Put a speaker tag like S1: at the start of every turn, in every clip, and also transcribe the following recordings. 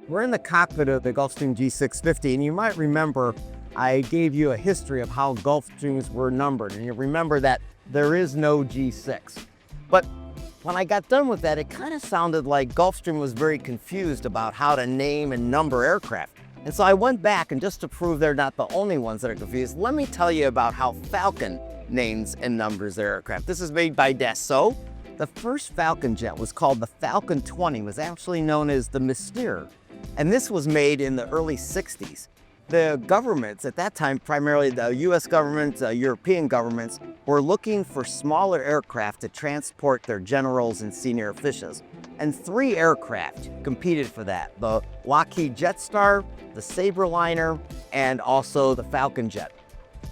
S1: We're in the cockpit of the Gulfstream G650, and you might remember I gave you a history of how Gulfstreams were numbered, and you remember that there is no G6. But when I got done with that, it kind of sounded like Gulfstream was very confused about how to name and number aircraft. And so I went back, and just to prove they're not the only ones that are confused, let me tell you about how Falcon names and numbers their aircraft. This is made by Dassault. The first Falcon jet was called the Falcon 20, was actually known as the Mystere. And this was made in the early 60s. The governments at that time, primarily the US government, European governments, were looking for smaller aircraft to transport their generals and senior officials. And 3 aircraft competed for that: the Lockheed Jetstar, the Sabreliner, and also the Falcon Jet.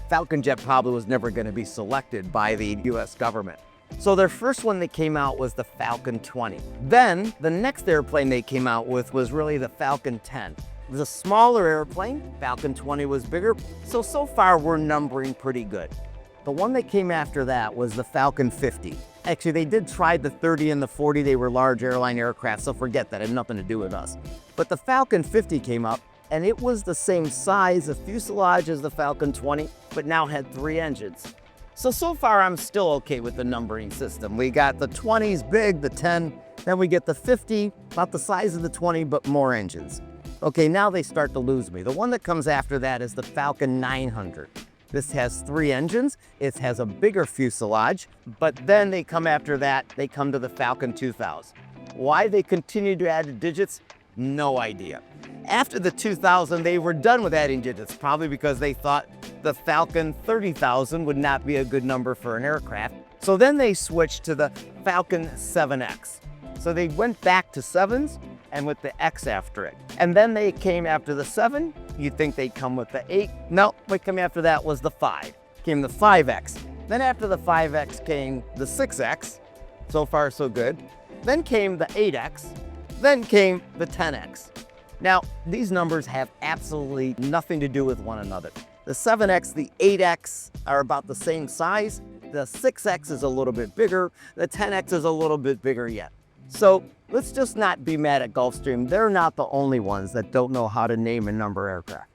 S1: Falcon Jet probably was never going to be selected by the US government. So their first one they came out was the Falcon 20. Then the next airplane they came out with was really the Falcon 10. It was a smaller airplane. Falcon 20 was bigger. So far we're numbering pretty good. The one that came after that was the Falcon 50. Actually, they did try the 30 and the 40. They were large airline aircraft, so forget that. It had nothing to do with us. But the Falcon 50 came up, and it was the same size of fuselage as the Falcon 20, but now had 3 engines. So far I'm still okay with the numbering system. We got the 20s big, the 10, then we get the 50, about the size of the 20, but more engines. Okay, now they start to lose me. The one that comes after that is the Falcon 900. This has 3 engines, it has a bigger fuselage, but then they come after that, they come to the Falcon 2000. Why they continue to add digits? No idea. After the 2000, they were done with adding digits, probably because they thought the Falcon 30,000 would not be a good number for an aircraft. So then they switched to the Falcon 7X. So they went back to 7s and with the X after it. And then they came after the 7. You'd think they'd come with the 8. No, what came after that was the 5. Came the 5X. Then after the 5X came the 6X. So far, so good. Then came the 8X. Then came the 10X. Now, these numbers have absolutely nothing to do with one another. The 7X, the 8X are about the same size. The 6X is a little bit bigger. The 10X is a little bit bigger yet. So let's just not be mad at Gulfstream. They're not the only ones that don't know how to name and number aircraft.